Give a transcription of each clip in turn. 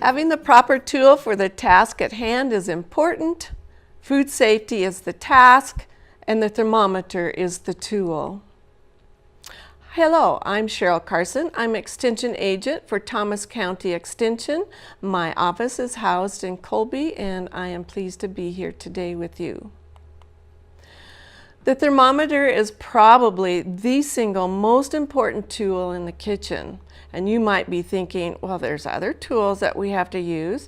Having the proper tool for the task at hand is important. Food safety is the task, and the thermometer is the tool. Hello, I'm Sheryl Carson. I'm Extension Agent for Thomas County Extension. My office is housed in Colby, and I am pleased to be here today with you. The thermometer is probably the single most important tool in the kitchen. And you might be thinking, well, there's other tools that we have to use.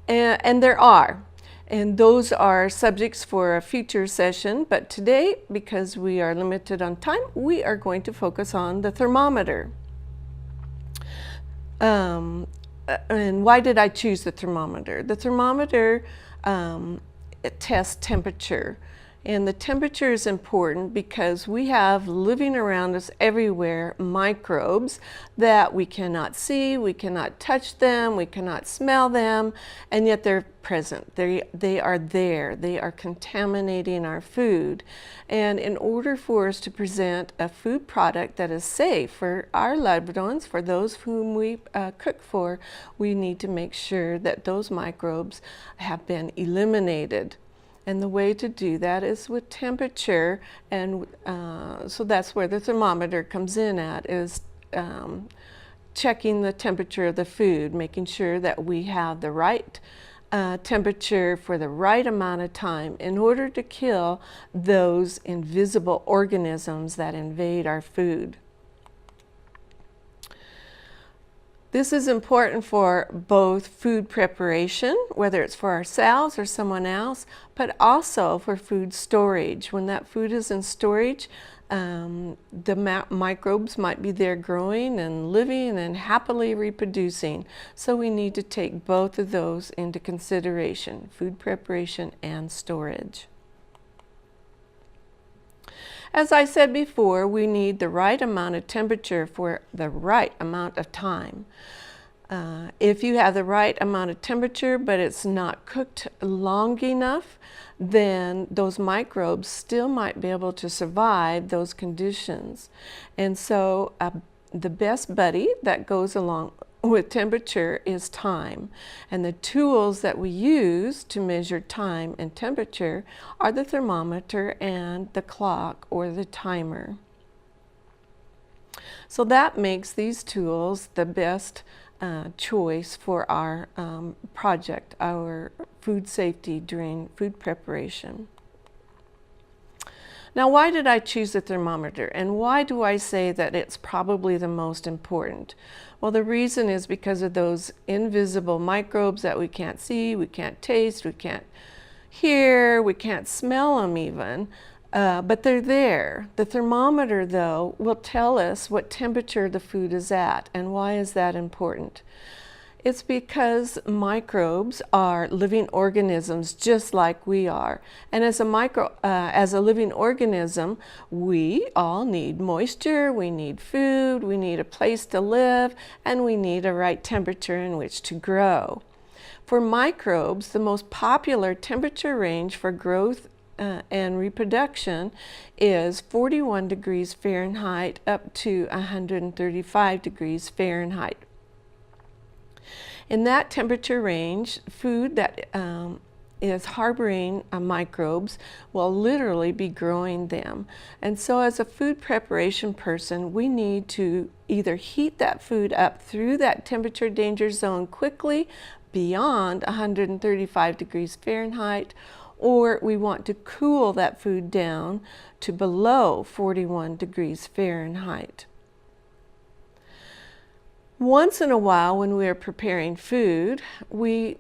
And there are. And those are subjects for a future session. But today, because we are limited on time, we are going to focus on the thermometer. And why did I choose the thermometer? The thermometer it tests temperature. And the temperature is important because we have living around us everywhere microbes that we cannot see, we cannot touch them, we cannot smell them, and yet they're present. They are there. They are contaminating our food. And in order for us to present a food product that is safe for our loved ones, for those whom we cook for, we need to make sure that those microbes have been eliminated. And the way to do that is with temperature, and so that's where the thermometer comes in at, is checking the temperature of the food, making sure that we have the right temperature for the right amount of time in order to kill those invisible organisms that invade our food. This is important for both food preparation, whether it's for ourselves or someone else, but also for food storage. When that food is in storage, the microbes might be there growing and living and happily reproducing. So we need to take both of those into consideration, food preparation and storage. As I said before, we need the right amount of temperature for the right amount of time. If you have the right amount of temperature, but it's not cooked long enough, then those microbes still might be able to survive those conditions. And so the best buddy that goes along with temperature is time. And the tools that we use to measure time and temperature are the thermometer and the clock or the timer. So that makes these tools the best choice for our project, our food safety during food preparation. Now, why did I choose the thermometer, and why do I say that it's probably the most important? Well, the reason is because of those invisible microbes that we can't see, we can't taste, we can't hear, we can't smell them even, but they're there. The thermometer, though, will tell us what temperature the food is at. And why is that important? It's because microbes are living organisms just like we are. And as a living organism, we all need moisture, we need food, we need a place to live, and we need a right temperature in which to grow. For microbes, the most popular temperature range for growth and reproduction is 41 degrees Fahrenheit up to 135 degrees Fahrenheit. In that temperature range, food that is harboring microbes will literally be growing them. And so as a food preparation person, we need to either heat that food up through that temperature danger zone quickly beyond 135 degrees Fahrenheit, or we want to cool that food down to below 41 degrees Fahrenheit. Once in a while, when we are preparing food,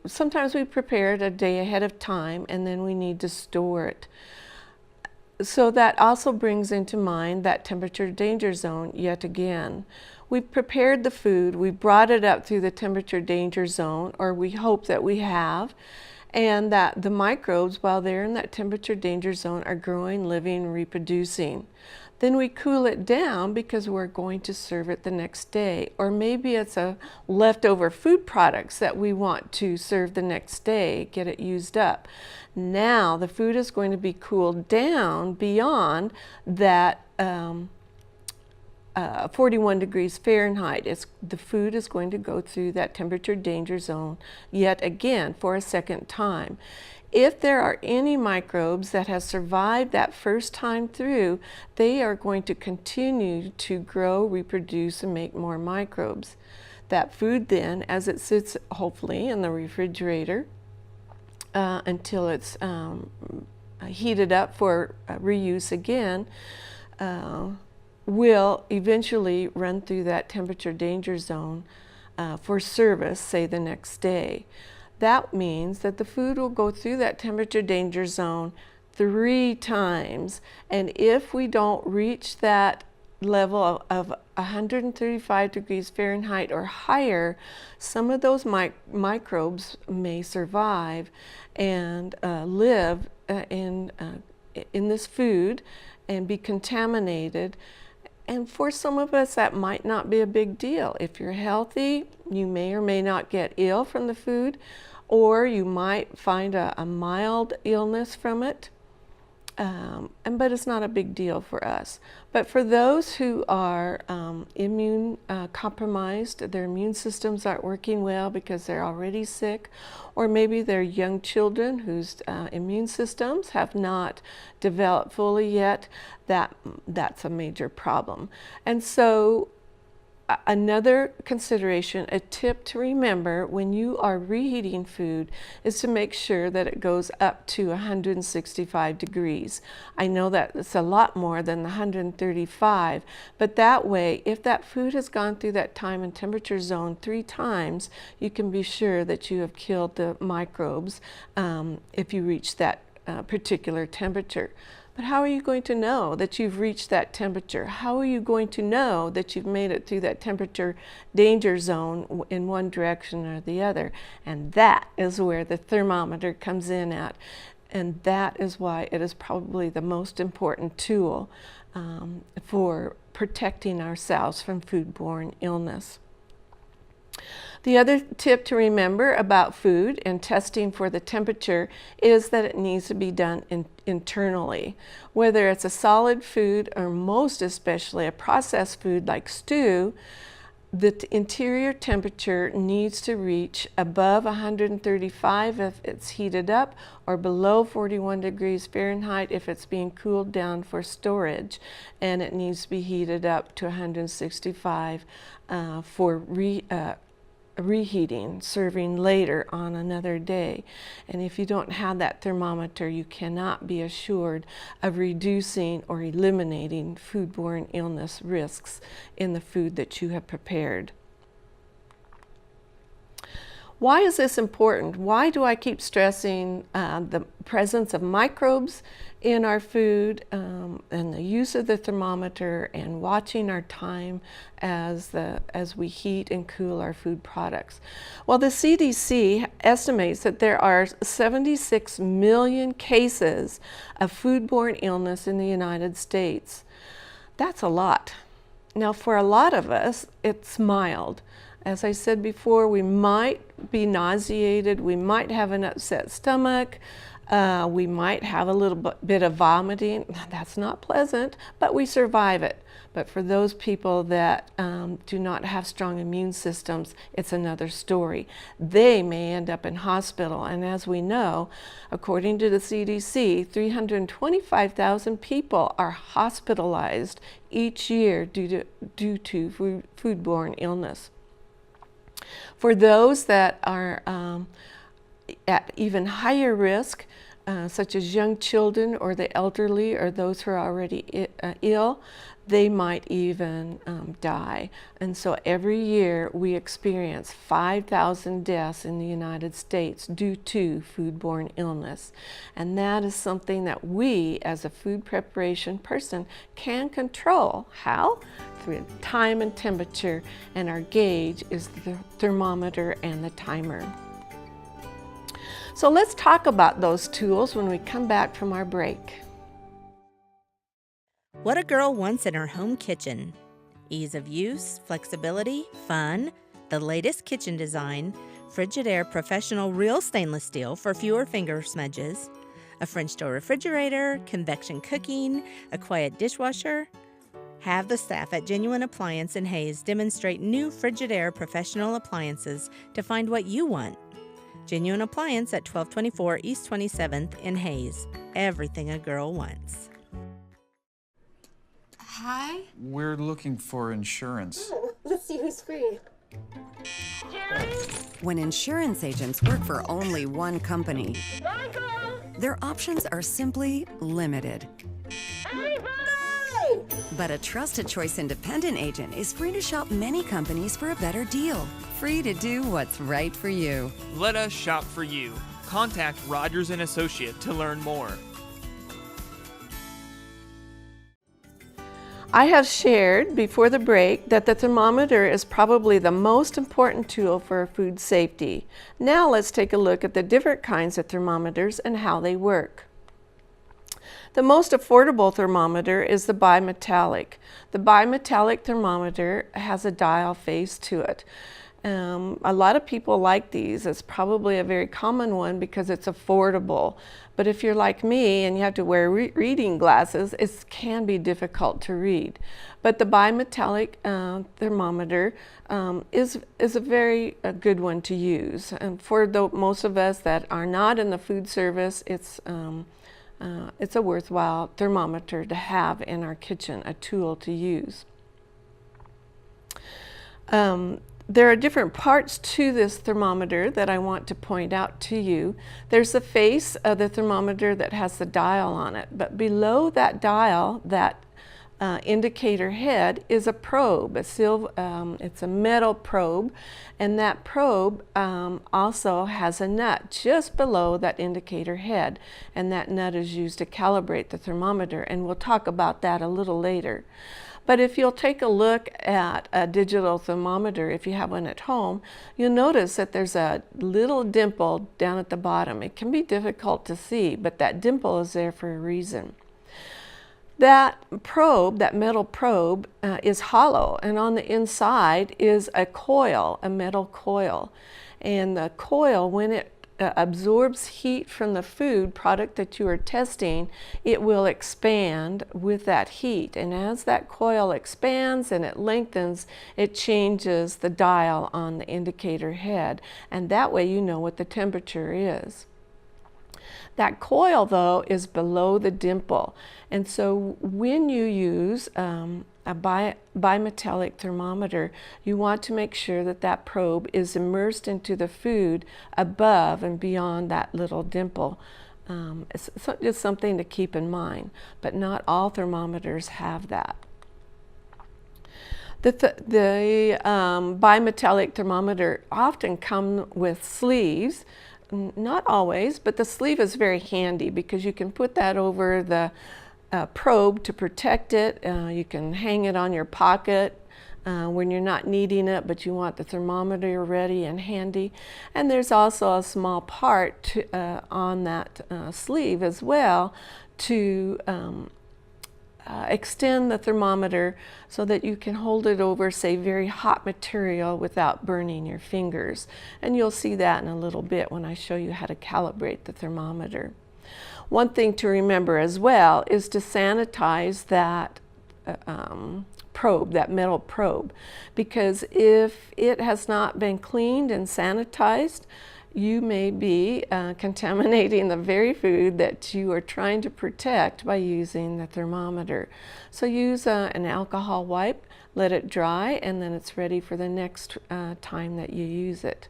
sometimes we prepare it a day ahead of time, and then we need to store it. So that also brings into mind that temperature danger zone yet again. We've prepared the food, we brought it up through the temperature danger zone, or we hope that we have, and that the microbes, while they're in that temperature danger zone, are growing, living, reproducing. Then we cool it down because we're going to serve it the next day. Or maybe it's a leftover food products that we want to serve the next day, get it used up. Now the food is going to be cooled down beyond that 41 degrees Fahrenheit, the food is going to go through that temperature danger zone yet again for a second time. If there are any microbes that have survived that first time through, they are going to continue to grow, reproduce, and make more microbes. That food then, as it sits hopefully in the refrigerator until it's heated up for reuse again, will eventually run through that temperature danger zone for service, say the next day. That means that the food will go through that temperature danger zone 3 times, and if we don't reach that level of 135 degrees Fahrenheit or higher, some of those microbes may survive and live in this food and be contaminated. And for some of us, that might not be a big deal. If you're healthy, you may or may not get ill from the food, or you might find a mild illness from it. But it's not a big deal for us. But for those who are immune compromised, their immune systems aren't working well because they're already sick, or maybe they're young children whose immune systems have not developed fully yet, that's a major problem. And so another consideration, a tip to remember when you are reheating food, is to make sure that it goes up to 165 degrees. I know that it's a lot more than the 135, but that way, if that food has gone through that time and temperature zone 3 times, you can be sure that you have killed the microbes if you reach that particular temperature. But how are you going to know that you've reached that temperature? How are you going to know that you've made it through that temperature danger zone in one direction or the other? And that is where the thermometer comes in at. And that is why it is probably the most important tool for protecting ourselves from foodborne illness. The other tip to remember about food and testing for the temperature is that it needs to be done internally. Whether it's a solid food or most especially a processed food like stew, the interior temperature needs to reach above 135 if it's heated up, or below 41 degrees Fahrenheit if it's being cooled down for storage, and it needs to be heated up to 165 for reheating, serving later on another day. And if you don't have that thermometer, you cannot be assured of reducing or eliminating foodborne illness risks in the food that you have prepared. Why is this important? Why do I keep stressing the presence of microbes in our food and the use of the thermometer and watching our time as we heat and cool our food products? Well, the CDC estimates that there are 76 million cases of foodborne illness in the United States. That's a lot. Now, for a lot of us, it's mild. As I said before, we might be nauseated, we might have an upset stomach, we might have a little bit of vomiting. That's not pleasant, but we survive it. But for those people that do not have strong immune systems, it's another story. They may end up in hospital, and as we know, according to the CDC, 325,000 people are hospitalized each year due to foodborne illness. For those that are at even higher risk, such as young children or the elderly or those who are already ill, they might even die. And so every year we experience 5,000 deaths in the United States due to foodborne illness. And that is something that we, as a food preparation person, can control. How? Through time and temperature, and our gauge is the thermometer and the timer. So let's talk about those tools when we come back from our break. What a girl wants in her home kitchen. Ease of use, flexibility, fun, the latest kitchen design, Frigidaire Professional Real Stainless Steel for fewer finger smudges, a French door refrigerator, convection cooking, a quiet dishwasher. Have the staff at Genuine Appliance in Hayes demonstrate new Frigidaire professional appliances to find what you want. Genuine Appliance at 1224 East 27th in Hayes. Everything a girl wants. Hi. We're looking for insurance. Let's see who's free. When insurance agents work for only one company, their options are simply limited. But a trusted choice independent agent is free to shop many companies for a better deal. Free to do what's right for you. Let us shop for you. Contact Rogers & Associate to learn more. I have shared before the break that the thermometer is probably the most important tool for food safety. Now let's take a look at the different kinds of thermometers and how they work. The most affordable thermometer is the bimetallic. The bimetallic thermometer has a dial face to it. A lot of people like these. It's probably a very common one because it's affordable. But if you're like me and you have to wear reading glasses, it can be difficult to read. But the bimetallic thermometer is a very good one to use. And for most of us that are not in the food service, it's a worthwhile thermometer to have in our kitchen, a tool to use. There are different parts to this thermometer that I want to point out to you. There's the face of the thermometer that has the dial on it, but below that dial, that indicator head, is a probe. It's a metal probe, and that probe also has a nut just below that indicator head, and that nut is used to calibrate the thermometer, and we'll talk about that a little later. But if you'll take a look at a digital thermometer, if you have one at home, you'll notice that there's a little dimple down at the bottom. It can be difficult to see, but that dimple is there for a reason. That probe, that metal probe, is hollow, and on the inside is a coil, a metal coil. And the coil, when it absorbs heat from the food product that you are testing, it will expand with that heat. And as that coil expands and it lengthens, it changes the dial on the indicator head. And that way you know what the temperature is. That coil, though, is below the dimple. And so when you use a bimetallic thermometer, you want to make sure that that probe is immersed into the food above and beyond that little dimple. It's just something to keep in mind, but not all thermometers have that. The bimetallic thermometer often comes with sleeves. Not always, but the sleeve is very handy because you can put that over the probe to protect it. You can hang it on your pocket when you're not needing it, but you want the thermometer ready and handy. And there's also a small part on that sleeve as well to extend the thermometer so that you can hold it over, say, very hot material without burning your fingers. And you'll see that in a little bit when I show you how to calibrate the thermometer. One thing to remember as well is to sanitize that probe, that metal probe, because if it has not been cleaned and sanitized, you may be contaminating the very food that you are trying to protect by using the thermometer. So use an alcohol wipe, let it dry, and then it's ready for the next time that you use it.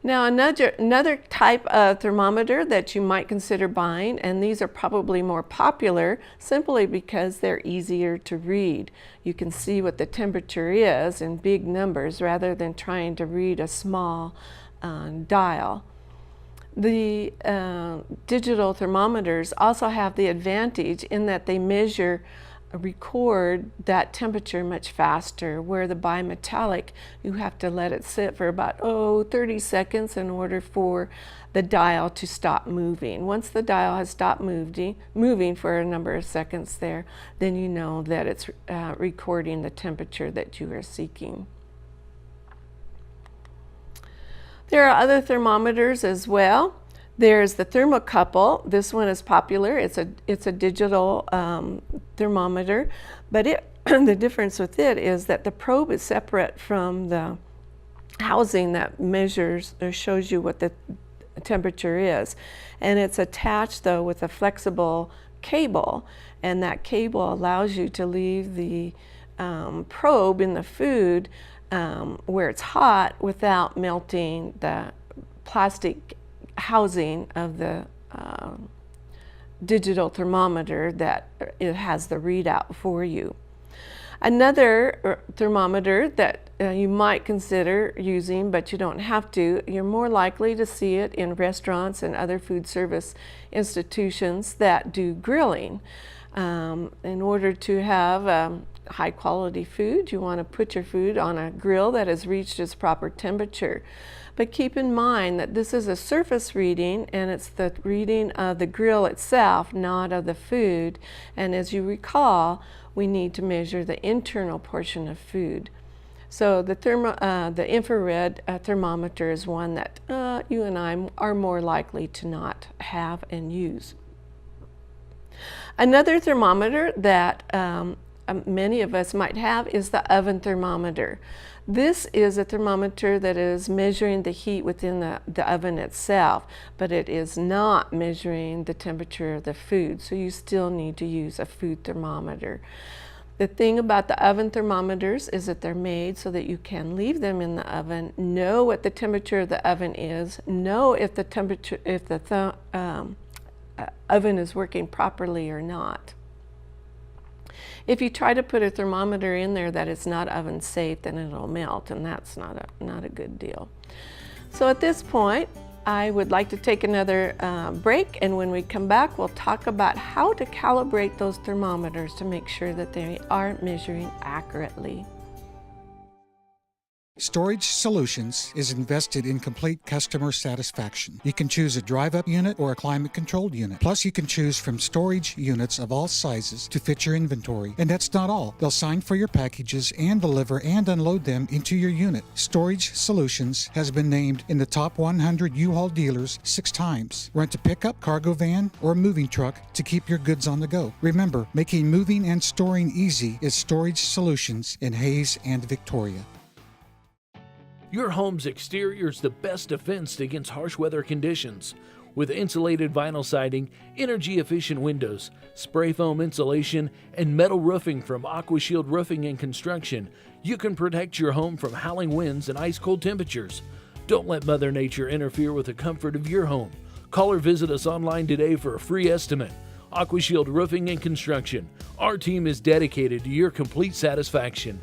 Now another type of thermometer that you might consider buying, and these are probably more popular simply because they're easier to read. You can see what the temperature is in big numbers rather than trying to read a small dial. The digital thermometers also have the advantage in that they record that temperature much faster, where the bimetallic, you have to let it sit for about 30 seconds in order for the dial to stop moving. Once the dial has stopped moving for a number of seconds there, then you know that it's recording the temperature that you are seeking. There are other thermometers as well. There's the Thermocouple. This one is popular. It's a digital thermometer, but the difference with it is that the probe is separate from the housing that measures or shows you what the temperature is, and it's attached though with a flexible cable, and that cable allows you to leave the probe in the food where it's hot without melting the plastic housing of the digital thermometer that it has the readout for you. Another thermometer that you might consider using, but you don't have to, you're more likely to see it in restaurants and other food service institutions that do grilling. In order to have high quality food, you want to put your food on a grill that has reached its proper temperature. But keep in mind that this is a surface reading, and it's the reading of the grill itself, not of the food. And as you recall, we need to measure the internal portion of food. So the infrared thermometer is one that you and I are more likely to not have and use. Another thermometer that many of us might have is the oven thermometer. This is a thermometer that is measuring the heat within the oven itself, but it is not measuring the temperature of the food, so you still need to use a food thermometer. The thing about the oven thermometers is that they're made so that you can leave them in the oven, know what the temperature of the oven is, know if the oven is working properly or not. If you try to put a thermometer in there that is not oven safe, then it'll melt, and that's not a good deal. So at this point, I would like to take another break, and when we come back, we'll talk about how to calibrate those thermometers to make sure that they are measuring accurately. Storage Solutions is invested in complete customer satisfaction. You can choose a drive-up unit or a climate-controlled unit. Plus, you can choose from storage units of all sizes to fit your inventory. And that's not all. They'll sign for your packages and deliver and unload them into your unit. Storage Solutions has been named in the top 100 U-Haul dealers 6 times. Rent a pickup, cargo van, or moving truck to keep your goods on the go. Remember, making moving and storing easy is Storage Solutions in Hayes and Victoria. Your home's exterior is the best defense against harsh weather conditions. With insulated vinyl siding, energy-efficient windows, spray foam insulation, and metal roofing from AquaShield Roofing and Construction, you can protect your home from howling winds and ice-cold temperatures. Don't let Mother Nature interfere with the comfort of your home. Call or visit us online today for a free estimate. AquaShield Roofing and Construction. Our team is dedicated to your complete satisfaction.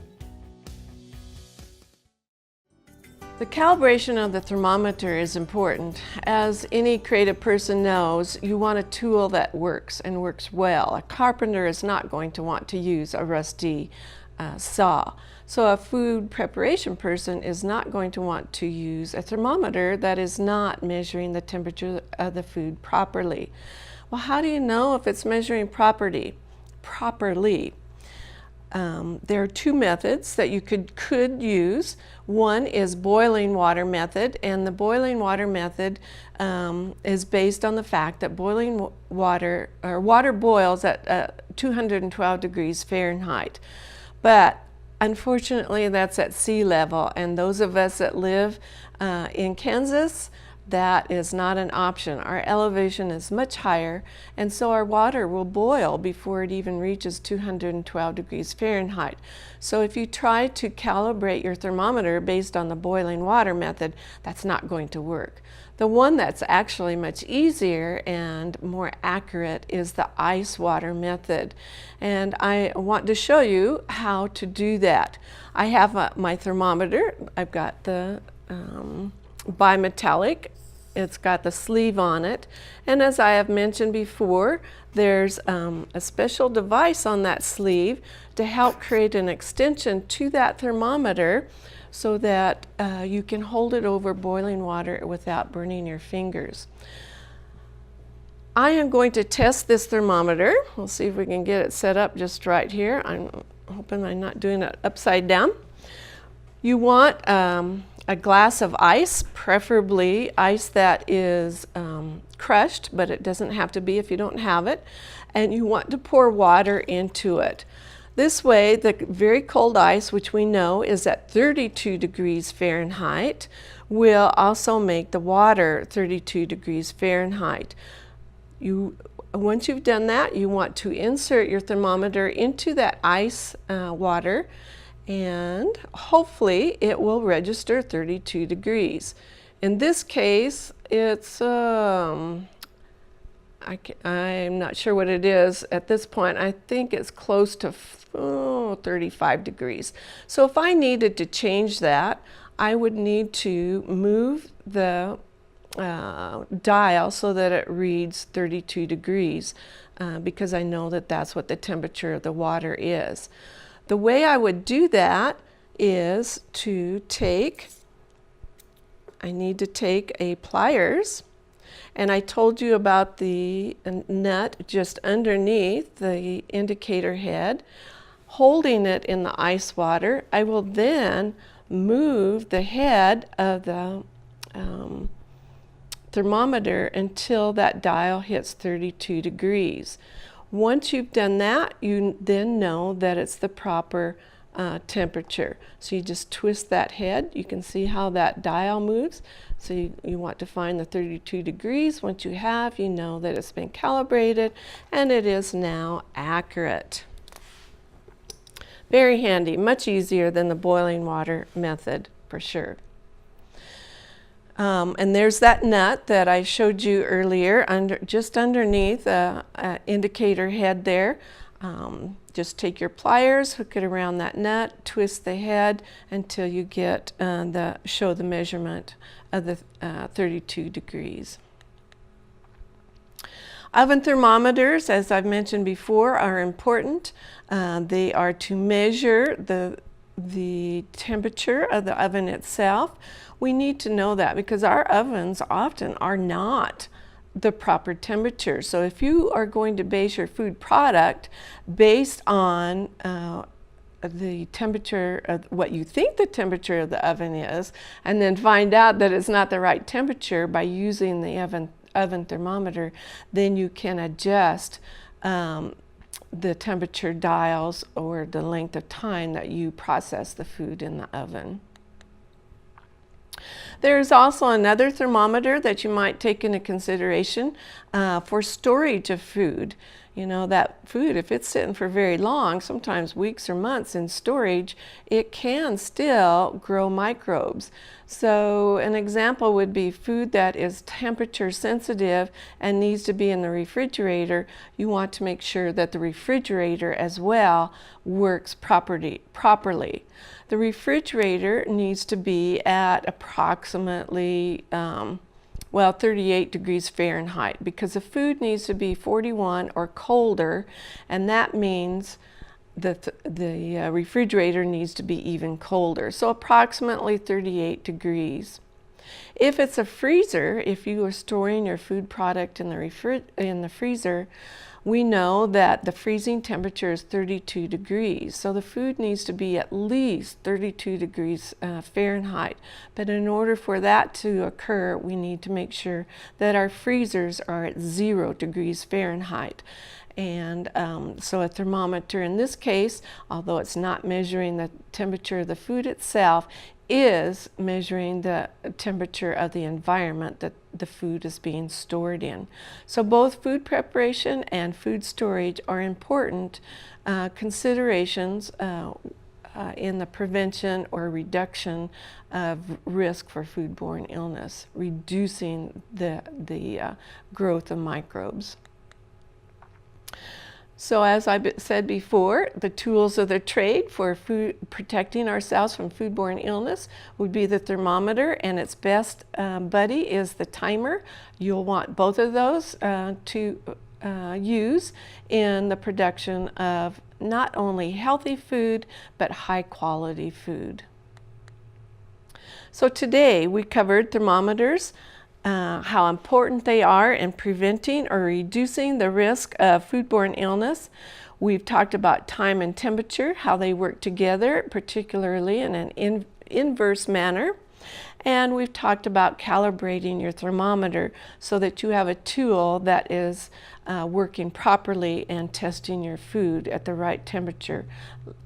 The calibration of the thermometer is important. As any creative person knows, you want a tool that works and works well. A carpenter is not going to want to use a rusty saw. So a food preparation person is not going to want to use a thermometer that is not measuring the temperature of the food properly. Well, how do you know if it's measuring properly? There are 2 methods that you could use. One is boiling water method, and the boiling water method is based on the fact that boiling water boils at 212 degrees Fahrenheit. But unfortunately, that's at sea level, and those of us that live in Kansas, that is not an option. Our elevation is much higher, and so our water will boil before it even reaches 212 degrees Fahrenheit. So if you try to calibrate your thermometer based on the boiling water method, that's not going to work. The one that's actually much easier and more accurate is the ice water method. And I want to show you how to do that. I have my thermometer. I've got the Bimetallic. It's got the sleeve on it, and as I have mentioned before, there's a special device on that sleeve to help create an extension to that thermometer so that you can hold it over boiling water without burning your fingers. I am going to test this thermometer. We'll see if we can get it set up just right here. I'm hoping I'm not doing it upside down. You want a glass of ice, preferably ice that is crushed, but it doesn't have to be if you don't have it. And you want to pour water into it. This way, the very cold ice, which we know is at 32 degrees Fahrenheit, will also make the water 32 degrees Fahrenheit. Once you've done that, you want to insert your thermometer into that ice water, and hopefully it will register 32 degrees. In this case, it's I'm not sure what it is at this point. I think it's close to 35 degrees. So if I needed to change that, I would need to move the dial so that it reads 32 degrees because I know that that's what the temperature of the water is. The way I would do that is to I need to take a pliers, and I told you about the nut just underneath the indicator head, holding it in the ice water. I will then move the head of the thermometer until that dial hits 32 degrees. Once you've done that, you then know that it's the proper temperature. So you just twist that head. You can see how that dial moves. So you want to find the 32 degrees. Once you have, you know that it's been calibrated and it is now accurate. Very handy, much easier than the boiling water method for sure. And there's that nut that I showed you earlier, just underneath the indicator head there. Just take your pliers, hook it around that nut, twist the head until you get show the measurement of the 32 degrees. Oven thermometers, as I've mentioned before, are important. They are to measure the temperature of the oven itself. We need to know that because our ovens often are not the proper temperature. So if you are going to base your food product based on the temperature of what you think the temperature of the oven is, and then find out that it's not the right temperature by using the oven thermometer, then you can adjust the temperature dials or the length of time that you process the food in the oven. There's also another thermometer that you might take into consideration for storage of food. You know, that food, if it's sitting for very long, sometimes weeks or months in storage, it can still grow microbes. So an example would be food that is temperature sensitive and needs to be in the refrigerator. You want to make sure that the refrigerator as well works properly. The refrigerator needs to be at approximately 38 degrees Fahrenheit, because the food needs to be 41 or colder, and that means that the refrigerator needs to be even colder, so approximately 38 degrees. If it's a freezer, if you are storing your food product in the freezer, we know that the freezing temperature is 32 degrees, so the food needs to be at least 32 degrees Fahrenheit. But in order for that to occur, we need to make sure that our freezers are at 0 degrees Fahrenheit. And so a thermometer in this case, although it's not measuring the temperature of the food itself, is measuring the temperature of the environment that the food is being stored in. So both food preparation and food storage are important considerations in the prevention or reduction of risk for foodborne illness, reducing the growth of microbes. So as I said before, the tools of the trade for protecting ourselves from foodborne illness would be the thermometer, and its best buddy is the timer. You'll want both of those to use in the production of not only healthy food, but high quality food. So today we covered thermometers, how important they are in preventing or reducing the risk of foodborne illness. We've talked about time and temperature, how they work together, particularly in an inverse manner. And we've talked about calibrating your thermometer so that you have a tool that is working properly and testing your food at the right temperature,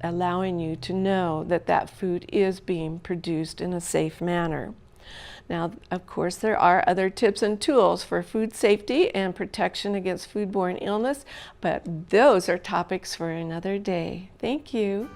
allowing you to know that that food is being produced in a safe manner. Now, of course, there are other tips and tools for food safety and protection against foodborne illness, but those are topics for another day. Thank you.